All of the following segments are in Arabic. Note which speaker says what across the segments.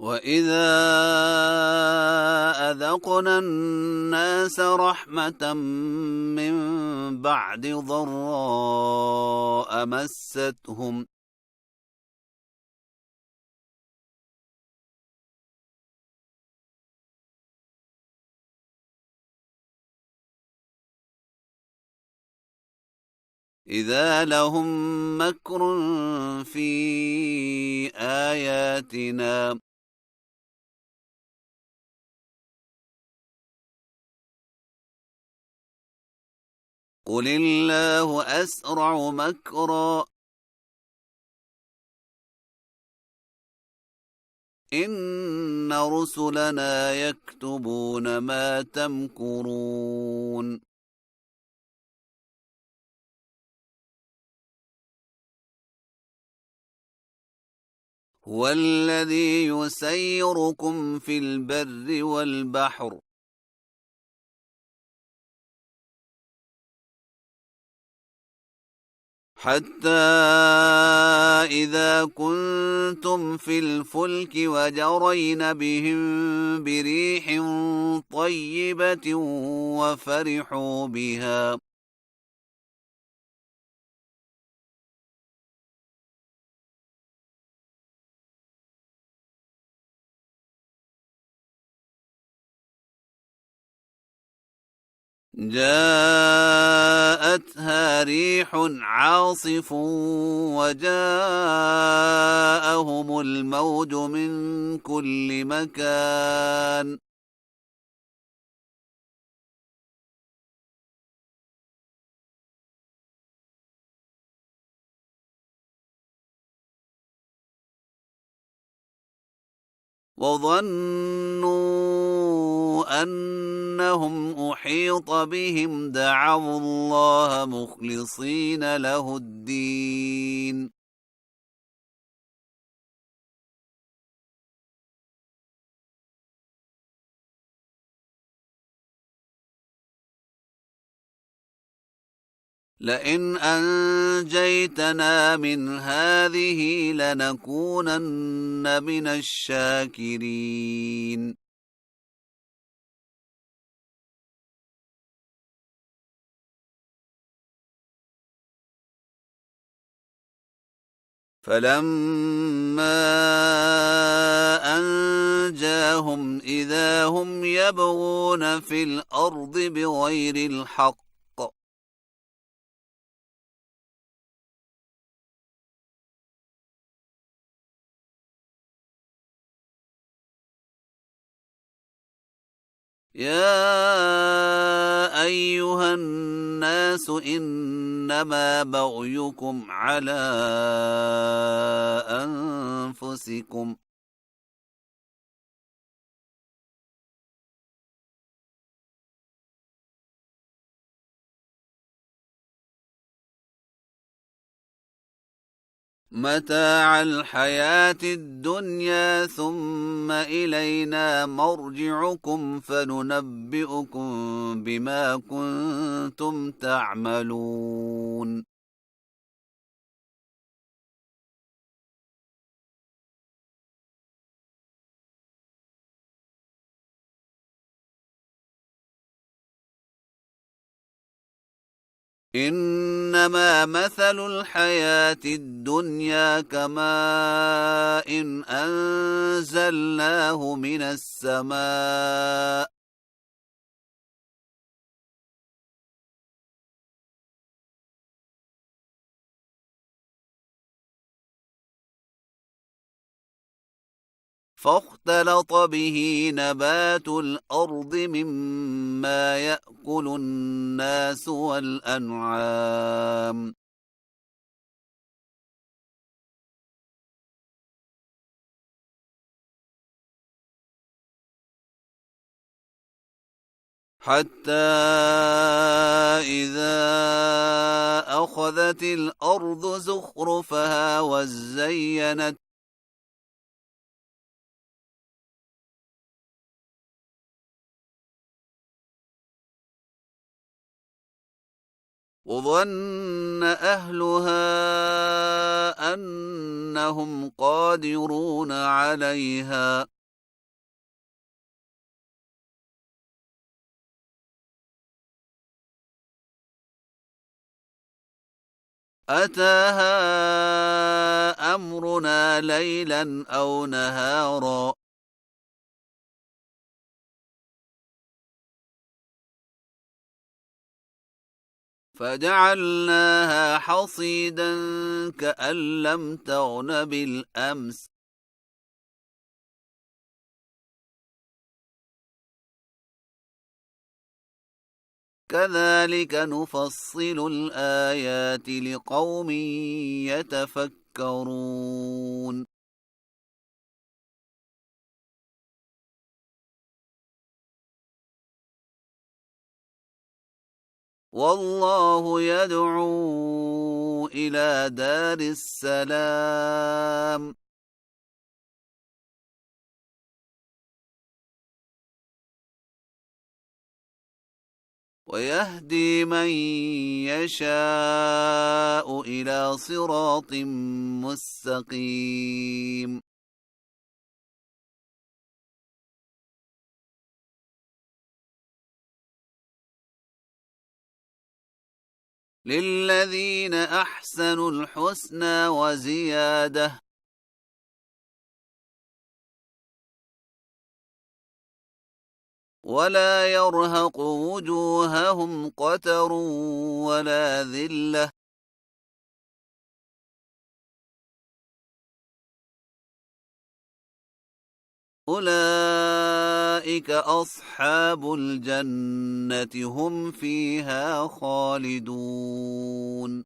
Speaker 1: وَإِذَا أَذَقْنَا النَّاسَ رَحْمَةً مِّن بَعْدِ ضَرَّاءَ مَسَّتْهُمْ إِذَا لَهُم مَّكْرٌ فِي آيَاتِنَا قُلِ اللَّهُ أَسْرَعُ مَكْرًا إِنَّ رُسُلَنَا يَكْتُبُونَ مَا تَمْكُرُونَ هُوَ الَّذِي يُسَيِّرُكُمْ فِي الْبَرِّ وَالْبَحْرِ حَتَّى إِذَا كُنتُمْ فِي الْفُلْكِ وَجَرَيْنَ بِهِم بِرِيحٍ طَيِّبَةٍ وَفَرِحُوا بِهَا جاءتها ريح عاصف وجاءهم الموج من كل مكان وظنوا أنهم أحيط بهم دعوا الله مخلصين له الدين لئن أنجيتنا من هذه لنكونن من الشاكرين فلما أنجاهم إذا هم يبغون في الأرض بغير الحق يا أيها الناس إنما بغيكم على أنفسكم متاع الحياة الدنيا ثم إلينا مرجعكم فننبئكم بما كنتم تعملون إنما مثل الحياة الدنيا كماء إن أنزلناه من السماء فاختلط به نبات الأرض مما يأكل الناس والأنعام حتى إذا أخذت الأرض زخرفها وزينت وظن أهلها أنهم قادرون عليها أتاها أمرنا ليلا أو نهارا فجعلناها حصيدا كأن لم تغن بالأمس كذلك نفصل الآيات لقوم يتفكرون والله يدعو إلى دار السلام ويهدي من يشاء إلى صراط مستقيم للذين أحسنوا الحسنى وزيادة ولا يرهق وجوههم قتر ولا ذلة أولئك أصحاب الجنة هم فيها خالدون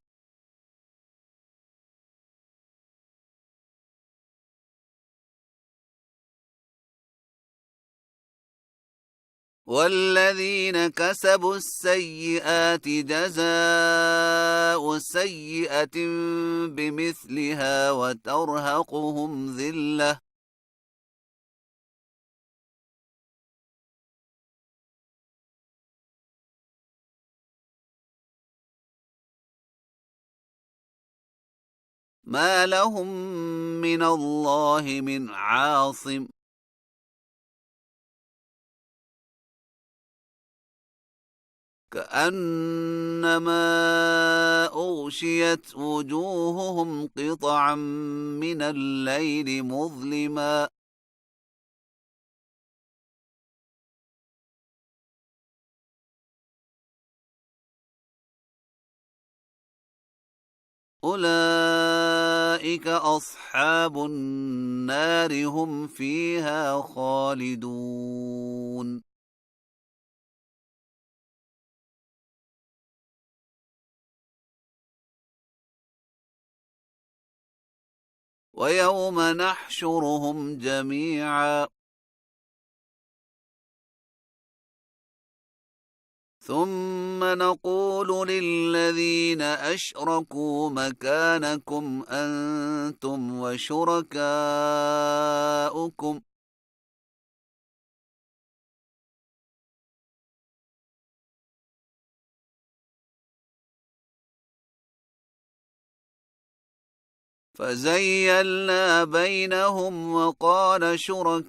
Speaker 1: والذين كسبوا السيئات جزاء سيئة بمثلها وترهقهم ذلة ما لهم من الله من عاصم كأنما أغشيت وجوههم قطعا من الليل مظلما أولئك أصحاب النار هم فيها خالدون ويوم نحشرهم جميعا ثم نقول للذين أشركوا مكانكم أنتم وشركاؤكم فزيلنا بينهم وقال شركاؤهم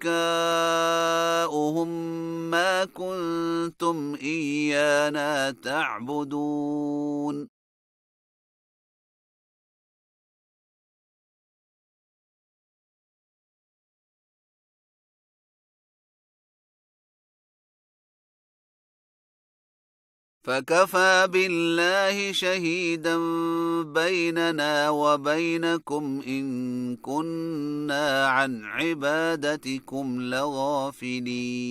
Speaker 1: ما كنتم إيانا تعبدون فكفى بالله شهيدا بيننا وبينكم إن كنا عن عبادتكم لغافلين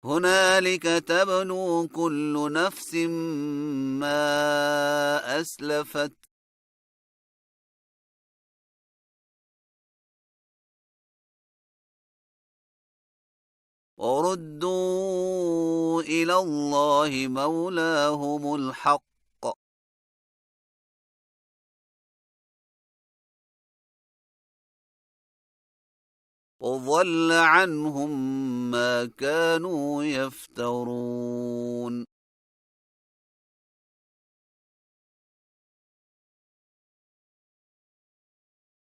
Speaker 1: هنالك تبلو كل نفس ما أسلفت وردوا إلى الله مولاهم الحق وضل عنهم ما كانوا يفترون